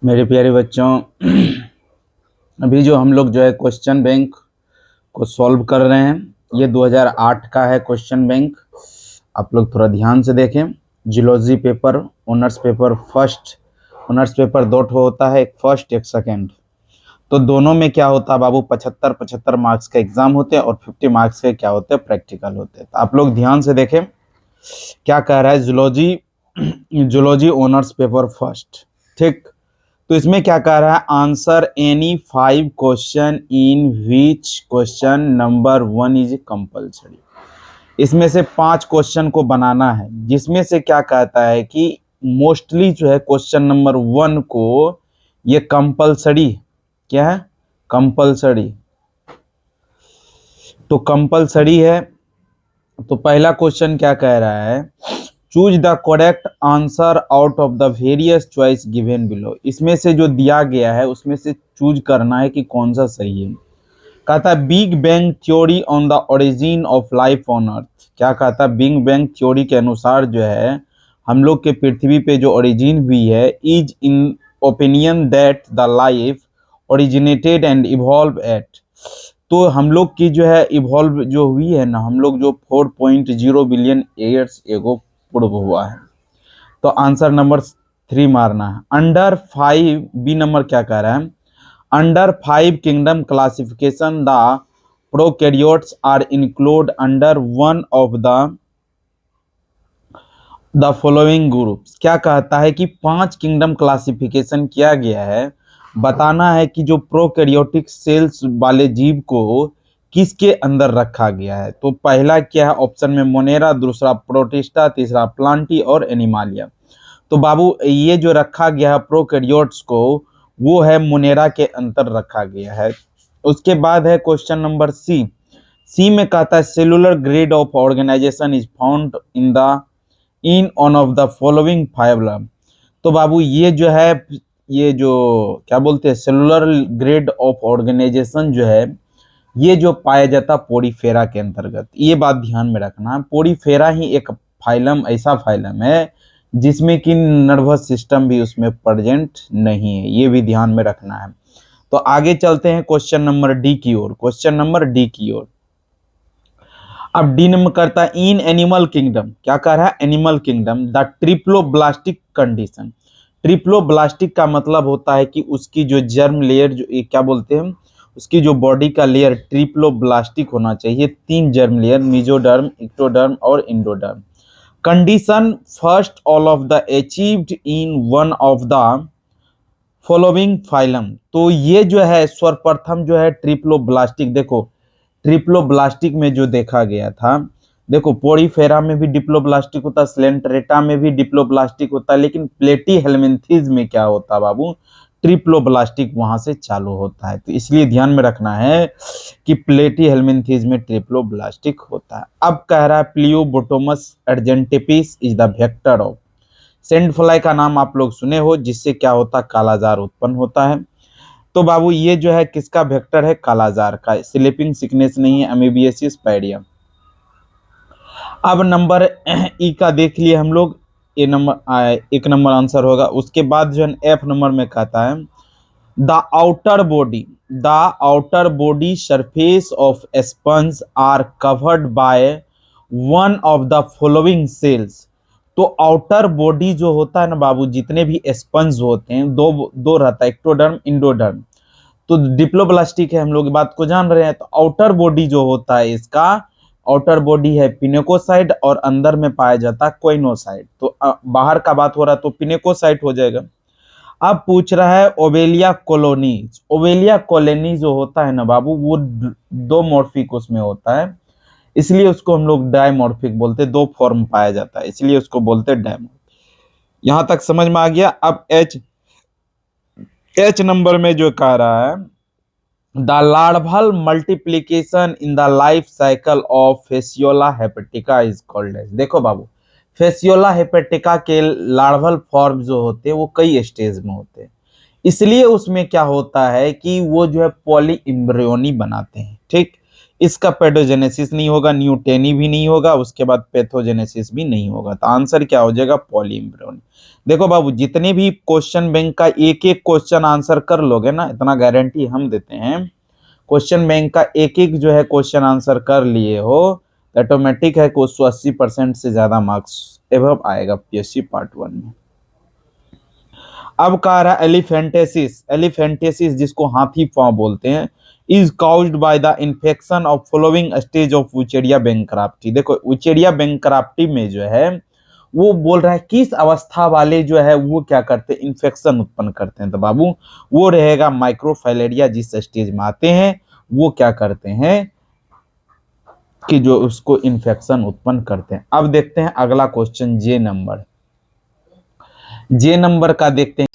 मेरे प्यारे बच्चों, अभी जो हम लोग जो है क्वेश्चन बैंक को सॉल्व कर रहे हैं, ये 2008 का है क्वेश्चन बैंक। आप लोग थोड़ा ध्यान से देखें। Geology paper, honours paper first, honours paper दो ठो होता है, एक फर्स्ट एक सेकंड। तो दोनों में क्या होता है बाबू, 75-75 मार्क्स का एग्जाम होते हैं और 50 मार्क्स के क्या होते हैं, प्रैक्टिकल होते हैं। तो आप लोग ध्यान से देखें क्या कह रहा है। Zoology zoology honours paper first, ठीक। तो इसमें क्या कह रहा है, answer any 5 question in which question number 1 is compulsory. इसमें से 5 क्वेश्चन को बनाना है, जिसमें से क्या कहता है कि मोस्टली जो है क्वेश्चन नंबर 1 को ये कंपल्सरी, क्या है, कंपल्सरी। तो कंपल्सरी है। तो पहला क्वेश्चन क्या कह रहा है, choose the correct answer out of the various choice given below. इसमें से जो दिया गया है उसमें से चूज करना है कि कौन सा सही है। कहता है big bang theory on the origin of life on earth. क्या कहता है, बिग बैंग थ्योरी के अनुसार जो है हम लोग के पृथ्वी पे जो ओरिजिन हुई है, is in opinion that the life originated and evolve eight. तो हम लोग की जो है इवॉल्व जो हुई है ना, हम लोग जो 4.0 बिलियन ईयर्स एगो पूर्व हुआ है। तो आंसर नंबर 3 मारना है। अंडर 5 बी नंबर क्या कह रहा है, under 5 kingdom classification the prokaryotes are include under one of the following groups. क्या कहता है कि 5 किंगडम क्लासिफिकेशन किया गया है, बताना है कि जो प्रोकैरियोटिक सेल्स वाले जीव को किसके अंदर रखा गया है। तो पहला क्या है ऑप्शन में, मोनेरा, दूसरा प्रोटिस्टा, तीसरा प्लांटी और एनिमालिया। तो बाबू ये जो रखा गया है प्रोकैरियोट्स को, वो है मोनेरा के अंदर रखा गया है। उसके बाद है क्वेश्चन नंबर सी। सी में कहता है cellular grade of organisation is found in one of the following phylum. तो बाबू ये जो है, ये जो क्या बोलते हैं, सेलुलर ग्रेड ऑफ ऑर्गेनाइजेशन जो है, ये जो पाया जाता पोरीफेरा के अंतर्गत। ये बात ध्यान में रखना, पोरीफेरा ही एक फाइलम, ऐसा फाइलम है जिसमें कि नर्वस सिस्टम भी उसमें प्रेजेंट नहीं है, ये भी ध्यान में रखना है। तो आगे चलते हैं क्वेश्चन नंबर डी की ओर। क्वेश्चन नंबर डी की ओर, अब डी नंबर करता है इन एनिमल किंगडम। क्या कह रहा है, animal kingdom the triploblastic condition. Triploblastic का मतलब होता है कि उसकी जो जर्म लेयर, जो ये क्या बोलते हैं, उसकी जो बॉडी का लेयर ट्रिप्लोब्लास्टिक होना चाहिए। 3 जर्म लेयर, मेसोडर्म, एक्टोडर्म और endoderm. Condition first all of the achieved in one of the following phylum. तो ये जो है सर्वप्रथम जो है ट्रिप्लोब्लास्टिक, देखो ट्रिप्लोब्लास्टिक में जो देखा गया था, देखो पोरीफेरा में भी डिप्लोब्लास्टिक होता है, स्लेंटरेटा में भी डिप्लोब्लास्टिक होता है, लेकिन प्लेटी हेलमिंथीज में क्या होता है बाबू, ट्रिप्लोब्लास्टिक वहां से चालू होता है। तो इसलिए ध्यान में रखना है कि प्लेटी हेलमिंथीज में ट्रिप्लोब्लास्टिक होता है। अब कह रहा है Phlebotomus argentipes is the vector of. Sand fly का नाम आप लोग सुने हो, जिससे क्या होता है, कालाजार उत्पन्न होता है। तो बाबू ये जो है किसका वेक्टर है, कालाजार का। स्लीपिंग सिकनेस नहीं है, अमीबियसिस पैडियम। अब नंबर ई का देख लिए हम लोग, ए नंबर, एक नंबर आंसर होगा। उसके बाद जो है एफ नंबर में कहता है the outer body, the outer body surface of sponge are covered by one of the following cells. तो आउटर बॉडी जो होता है ना बाबू, जितने भी स्पंज होते हैं, दो दो रहता है, एक्टोडर्म इंडोडर्म। तो डिप्लोब्लास्टिक है, हम लोग बात को जान रहे हैं। तो आउटर बॉडी जो होता है इसका, आउटर बॉडी है पिनेकोसाइड और अंदर में पाया जाता है कोइनोसाइड। तो बाहर का बात हो रहा है तो पिनेकोसाइड हो जाएगा। अब पूछ रहा है ओवेलिया कॉलोनीज। ओवेलिया कॉलोनी जो होता है ना बाबू, वो दो मॉर्फिक उसमें होता है, इसलिए उसको हम लोग डायमॉर्फिक बोलते हैं। 2 फॉर्म पाया जाता है, इसलिए उसको बोलते हैं डायमॉर्फिक। यहां तक समझ में आ गया। अब एच, एच नंबर में जो कह रहा है the larval multiplication in the life cycle of Fasciola hepatica is called as. देखो बाबू, फेसियोला हेपेटिका के लार्वल फॉर्म जो होते हैं वो कई स्टेज में होते हैं, इसलिए उसमें क्या होता है कि वो जो है पॉली एम्ब्रियोनी बनाते हैं, ठीक। इसका पेडोजेनेसिस नहीं होगा, न्यूटेनी भी नहीं होगा, उसके बाद पैथोजेनेसिस भी नहीं होगा। तो आंसर क्या हो जाएगा? पॉलीएम्ब्रियोनिक। देखो बाबू, जितने भी क्वेश्चन बैंक का एक एक क्वेश्चन आंसर कर लोगे ना, इतना गारंटी हम देते हैं, क्वेश्चन बैंक का एक एक जो है क्वेश्चन आंसर कर लिए हो, ऑटोमेटिक है कि 180% से ज्यादा मार्क्स एवं आएगा पीएससी पार्ट 1 में। अब कह रहा एलिफेंटेसिस, एलिफेंटेसिस जिसको हाथी पांव बोलते हैं, is caused by the infection of following stage of Wuchereria bancrofti. देखो उचेरिया बैंकराप्टी में जो है वो बोल रहा है किस अवस्था वाले जो है वो क्या करते हैं, इन्फेक्शन उत्पन्न करते हैं। तो बाबू वो रहेगा माइक्रोफाइलेरिया, जिस स्टेज में आते हैं वो क्या करते हैं कि जो उसको इन्फेक्शन उत्पन्न करते हैं। अब देखते हैं अगला क्वेश्चन, जे नंबर, जे नंबर का देखते हैं।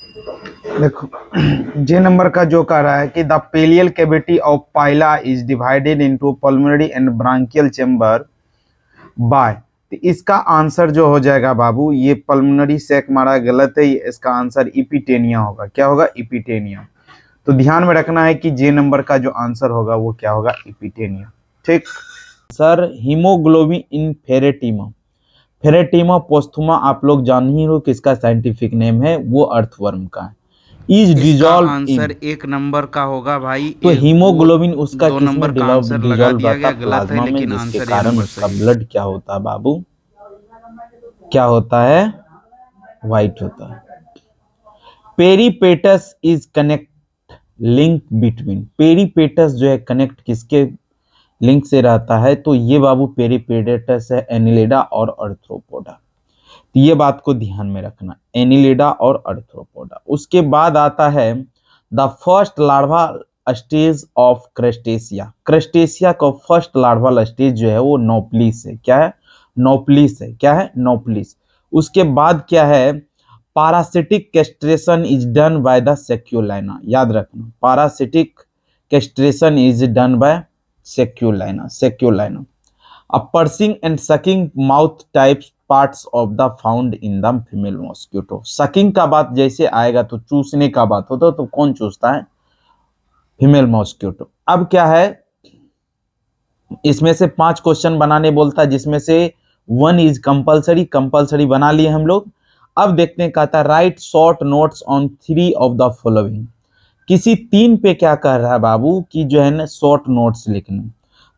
देखो जे नंबर का जो कह रहा है कि the pallial cavity of Pila is divided into pulmonary and branchial chamber by, तो इसका आंसर जो हो जाएगा बाबू, ये पल्मोनरी सेक मारा गलत है, इसका आंसर इपिटेनिया होगा। क्या होगा? इपिटेनिया। तो ध्यान में रखना है कि जे नंबर का जो आंसर होगा वो क्या होगा? इपिटेनिया। ठीक सर, हीमोग्लोबिन इन फेरेटिमा, फेरेटिमा पोस्थुमा आप लोग जान ही हो किसका साइंटिफिक नेम है, वो अर्थवर्म का है। इज डिजॉल्व आंसर एक नंबर का होगा भाई। तो हीमोग्लोबिन उसका दो किसमें नंबर का आंसर लगा डिजॉल्व दिया रहता गया, है? गलत है, प्लाज्मा में, लेकिन जिसके आंसर ए कारण नंबर उसका सही है। ब्लड क्या होता है बाबू? क्या होता है? व्हाइट होता है। Peripatus is connect link between, peripatus जो है कनेक्ट किसके लिंक से रहता है? तो ये बाबू पेरीपेटस है एनिलिडा और आर्थ्रोपोडा। तो ये बात को ध्यान में रखना, एनिलिडा और आर्थ्रोपोडा। उसके बाद आता है the first larva stage of Crustacea, Crustacea का फर्स्ट लार्वल स्टेज जो है वो नोप्लिस है। क्या है? नोप्लिस है। क्या है? नोप्लिस। उसके बाद क्या है? Parasitic castration is done by the Sacculina, याद रखना, parasitic castration is done by Sacculina, Sacculina. A pursing and sucking mouth types parts of the found in the female mosquito। Sucking का बात जैसे आएगा तो चूसने का बात होता तो कौन चूसता है? Female mosquito. अब क्या है, इसमें से 5 क्वेश्चन बनाने बोलता है, जिसमें से 1 इज कंपलसरी, कंपलसरी बना लिए हम लोग। अब देखते हैं, कहता है right short notes on 3 of the following, किसी 3 पे क्या कह रहा है बाबू कि जो है ना शॉर्ट नोट्स लिखने।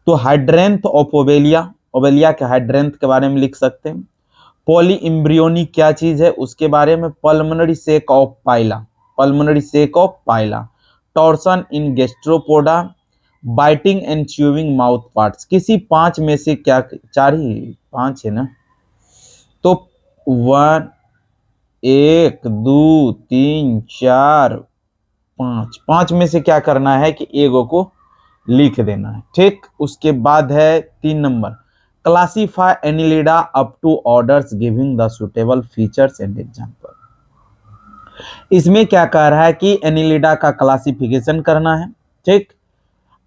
तो हाइड्रेंथ ऑफ ओवेलिया, ओवेलिया के हाइड्रेंथ के बारे में लिख सकते हैं। पॉली इम्ब्रियोनी क्या चीज है उसके बारे में। Pulmonary sake of Pila, pulmonary sake of Pila. Torsion in Gastropoda, biting and chewing mouth parts. किसी 5 में से क्या, 4 ही 5 है ना, तो 1 1 2 3 4 5, 5 में से क्या करना है कि एगो को लिख देना है। ठीक, उसके बाद है 3 number, classify Annelida up to orders giving the suitable features and example. इसमें क्या कह रहा है कि एनिलिडा का क्लासिफिकेशन करना है। ठीक,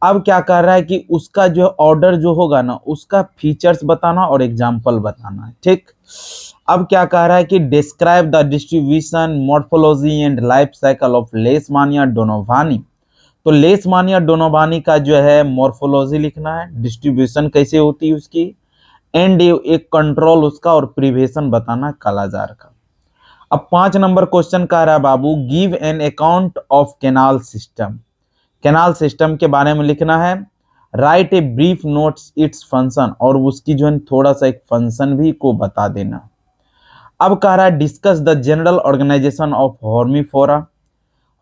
अब क्या कह रहा है कि उसका जो ऑर्डर जो होगा ना उसका फीचर्स बताना और एग्जांपल बताना है। ठीक, अब क्या कह रहा है कि describe the distribution morphology and life cycle of लेशमानिया donovani. तो लेशमानिया डोनोवानी का जो है मॉर्फोलॉजी लिखना है, डिस्ट्रीब्यूशन कैसे होती है उसकी, एंड एक कंट्रोल उसका और प्रिवेशन बताना कालाजार का। अब 5 नंबर क्वेश्चन कह रहा है बाबू give an account of canal system, canal system के बारे में लिखना है। Write a brief notes its function, और उसकी जो है थोड़ा सा एक फंक्शन भी को बता देना। अब कह रहा है discuss the general organisation of Hormiphora,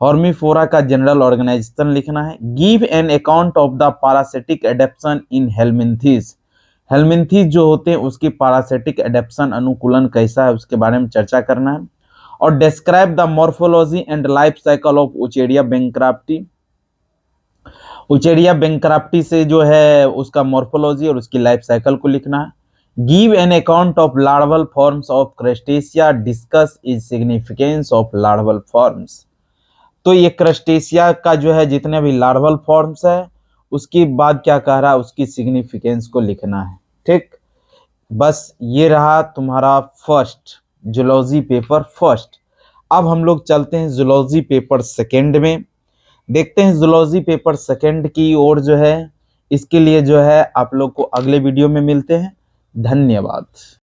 Hormiphora का जनरल ऑर्गेनाइजेशन लिखना है। Give an account of the parasitic adaptation in helminths, helminths जो होते हैं उसकी पैरासिटिक एडेप्शन अनुकूलन कैसा है उसके बारे में चर्चा करना है। और describe the morphology and life cycle of Wuchereria bancrofti, Wuchereria bancrofti से जो है उसका मॉर्फोलॉजी और उसकी लाइफ साइकिल को लिखना है। Give an account of larval forms of crustacea, discuss is significance of larval forms. तो ये क्रस्टेशिया का जो है जितने भी लार्वल फॉर्म्स है उसके बाद क्या कह रहा है उसकी सिग्निफिकेंस को लिखना है। ठीक, बस ये रहा तुम्हारा फर्स्ट जूलॉजी पेपर फर्स्ट। अब हम लोग चलते हैं जूलॉजी पेपर सेकेंड में, देखते हैं जूलॉजी पेपर सेकेंड की ओर जो है इसके लिए जो है आप लोग को अगले वीडियो में मिलते हैं। धन्यवाद।